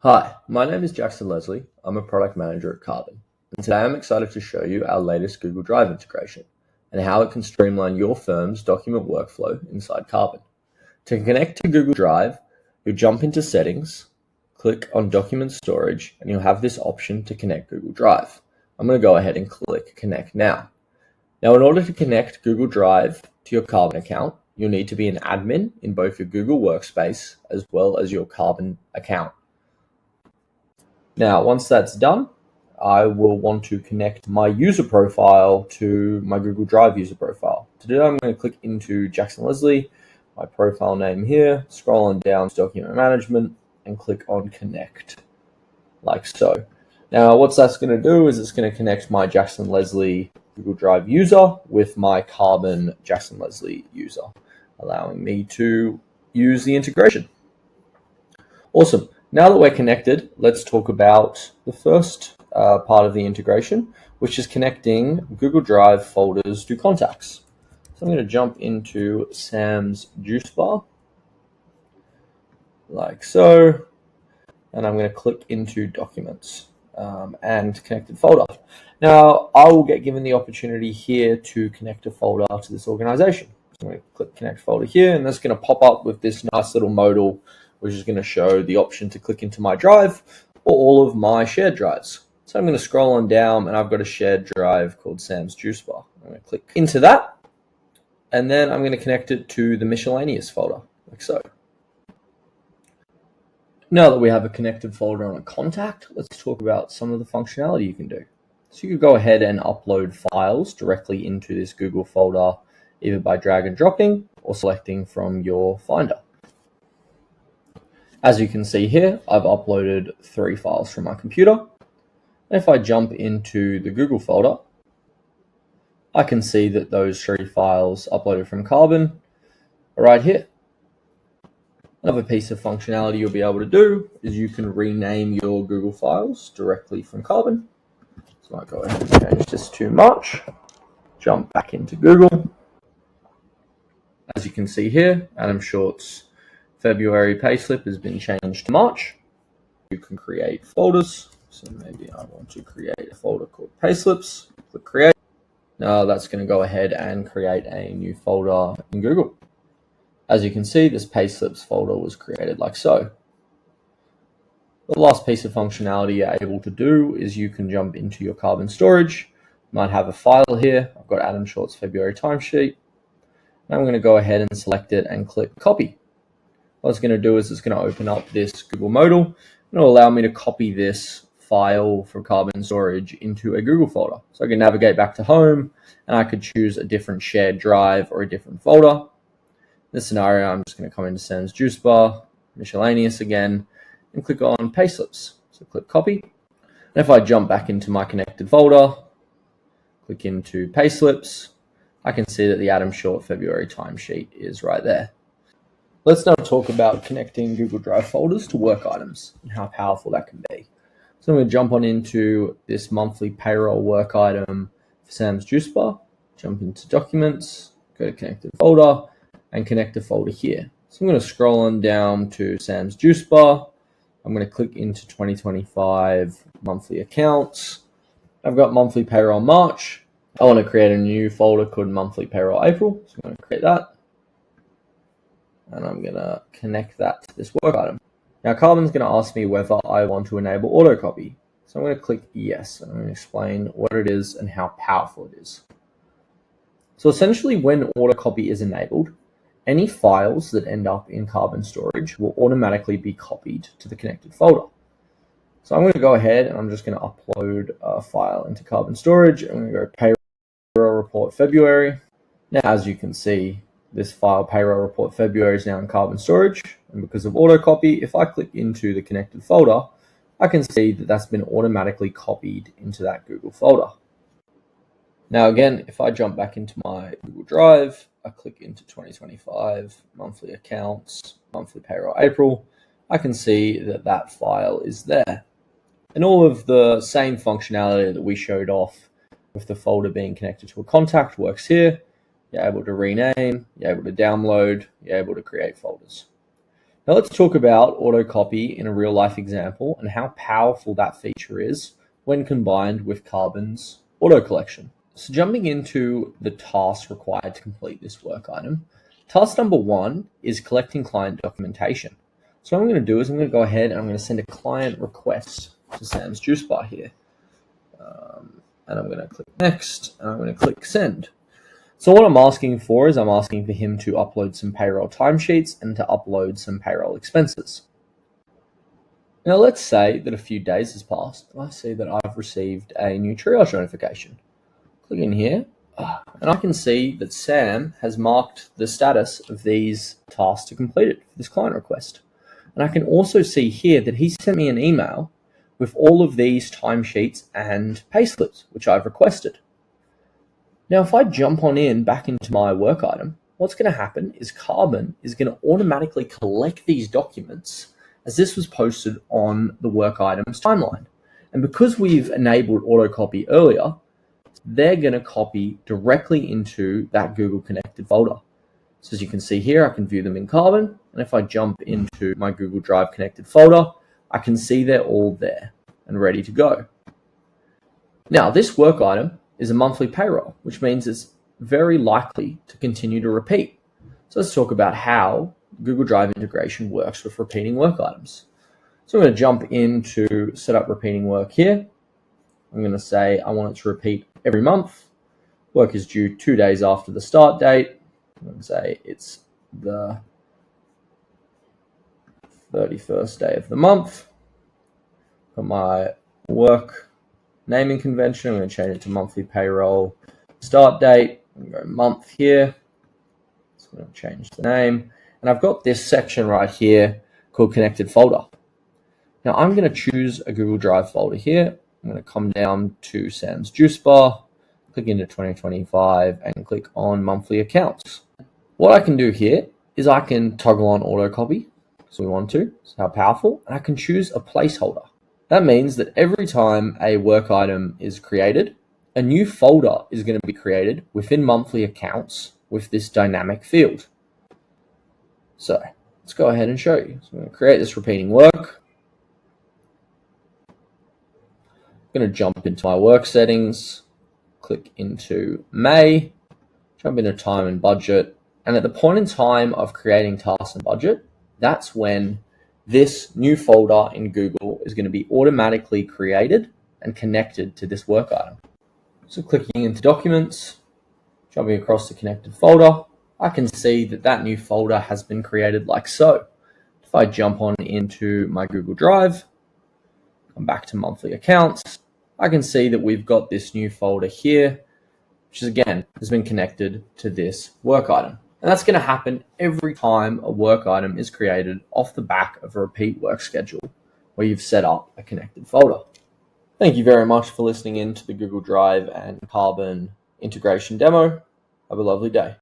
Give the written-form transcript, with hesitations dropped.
Hi, my name is Jackson Leslie. I'm a product manager at Karbon, and today I'm excited to show you our latest Google Drive integration and how it can streamline your firm's document workflow inside Karbon. To connect to Google Drive, you'll jump into Settings, click on Document Storage, and you'll have this option to connect Google Drive. I'm going to go ahead and click Connect Now. Now, in order to connect Google Drive to your Karbon account, you'll need to be an admin in both your Google Workspace as well as your Karbon account. Now, once that's done, I will want to connect my user profile to my Google Drive user profile. To do that, I'm going to click into Jackson Leslie, my profile name here, scroll on down to Document Management, and click on Connect, like so. Now, what that's going to do is it's going to connect my Jackson Leslie Google Drive user with my Karbon Jackson Leslie user, allowing me to use the integration. Awesome. Now that we're connected, let's talk about the first part of the integration, which is connecting Google Drive folders to contacts. So I'm going to jump into Sam's juice bar, like so, and I'm going to click into Documents and Connected Folder. Now, I will get given the opportunity here to connect a folder to this organization. So I'm going to click Connect Folder here, and that's going to pop up with this nice little modal, which is going to show the option to click into my drive or all of my shared drives. So I'm going to scroll on down, and I've got a shared drive called Sam's Juice Bar. I'm going to click into that, and then I'm going to connect it to the miscellaneous folder, like so. Now that we have a connected folder on a contact, let's talk about some of the functionality you can do. So you can go ahead and upload files directly into this Google folder, either by drag and dropping or selecting from your Finder. As you can see here, I've uploaded 3 files from my computer. And if I jump into the Google folder, I can see that those 3 files uploaded from Karbon are right here. Another piece of functionality you'll be able to do is you can rename your Google files directly from Karbon. So I'll go ahead and change this to March, jump back into Google. As you can see here, Adam Short's February payslip has been changed to March. You can create folders. So maybe I want to create a folder called payslips. Click create. Now that's going to go ahead and create a new folder in Google. As you can see, this payslips folder was created like so. The last piece of functionality you're able to do is you can jump into your Karbon storage. You might have a file here. I've got Adam Short's February timesheet. Now I'm going to go ahead and select it and click copy. What it's going to do is it's going to open up this Google modal, and it'll allow me to copy this file from Karbon storage into a Google folder. So I can navigate back to home, and I could choose a different shared drive or a different folder. In this scenario, I'm just going to come into Sam's Juice Bar, miscellaneous again, and click on Payslips. So click copy. And if I jump back into my connected folder, click into Payslips, I can see that the Adam Short February timesheet is right there. Let's now talk about connecting Google Drive folders to work items and how powerful that can be. So I'm going to jump on into this monthly payroll work item for Sam's Juice Bar, jump into Documents, go to Connected Folder, and connect a folder here. So I'm going to scroll on down to Sam's Juice Bar. I'm going to click into 2025 monthly accounts. I've got monthly payroll March. I want to create a new folder called monthly payroll April. So I'm going to create that. And I'm going to connect that to this work item. Now, Karbon's going to ask me whether I want to enable autocopy. So I'm going to click yes, and I'm going to explain what it is and how powerful it is. So essentially, when autocopy is enabled, any files that end up in Karbon storage will automatically be copied to the connected folder. So I'm going to go ahead and I'm just going to upload a file into Karbon storage. I'm going to go payroll report February. Now, as you can see, this file, payroll report February, is now in Karbon storage. And because of autocopy, if I click into the connected folder, I can see that that's been automatically copied into that Google folder. Now again, if I jump back into my Google Drive, I click into 2025, monthly accounts, monthly payroll April, I can see that that file is there. And all of the same functionality that we showed off with the folder being connected to a contact works here. You're able to rename, you're able to download, you're able to create folders. Now let's talk about autocopy in a real life example and how powerful that feature is when combined with Karbon's auto collection. So jumping into the task required to complete this work item, task number 1 is collecting client documentation. So what I'm going to do is I'm going to go ahead and I'm going to send a client request to Sam's Juice Bar here. And I'm going to click next and I'm going to click send. So what I'm asking for is I'm asking for him to upload some payroll timesheets and to upload some payroll expenses. Now let's say that a few days has passed and I see that I've received a new triage notification. Click in here and I can see that Sam has marked the status of these tasks to completed for this client request. And I can also see here that he sent me an email with all of these timesheets and payslips, which I've requested. Now, if I jump on in back into my work item, what's going to happen is Karbon is going to automatically collect these documents as this was posted on the work item's timeline. And because we've enabled autocopy earlier, they're going to copy directly into that Google Connected folder. So as you can see here, I can view them in Karbon. And if I jump into my Google Drive Connected folder, I can see they're all there and ready to go. Now, this work item is a monthly payroll, which means it's very likely to continue to repeat. So let's talk about how Google Drive integration works with repeating work items. So I'm going to jump into set up repeating work here. I'm going to say I want it to repeat every month. Work is due 2 days after the start date. I'm going to say it's the 31st day of the month. For my work naming convention, I'm going to change it to monthly payroll start date. I'm going to go month here. So I'm going to change the name. And I've got this section right here called connected folder. Now I'm going to choose a Google Drive folder here. I'm going to come down to Sam's Juice Bar, click into 2025 and click on monthly accounts. What I can do here is I can toggle on autocopy. So we want to, so how powerful, and I can choose a placeholder. That means that every time a work item is created, a new folder is going to be created within monthly accounts with this dynamic field. So let's go ahead and show you. So I'm going to create this repeating work. I'm going to jump into my work settings, click into May, jump into time and budget. And at the point in time of creating tasks and budget, that's when this new folder in Google is going to be automatically created and connected to this work item. So clicking into documents, jumping across the connected folder, I can see that that new folder has been created like so. If I jump on into my Google Drive, come back to monthly accounts, I can see that we've got this new folder here, which is again, has been connected to this work item. And that's going to happen every time a work item is created off the back of a repeat work schedule where you've set up a connected folder. Thank you very much for listening in to the Google Drive and Karbon integration demo. Have a lovely day.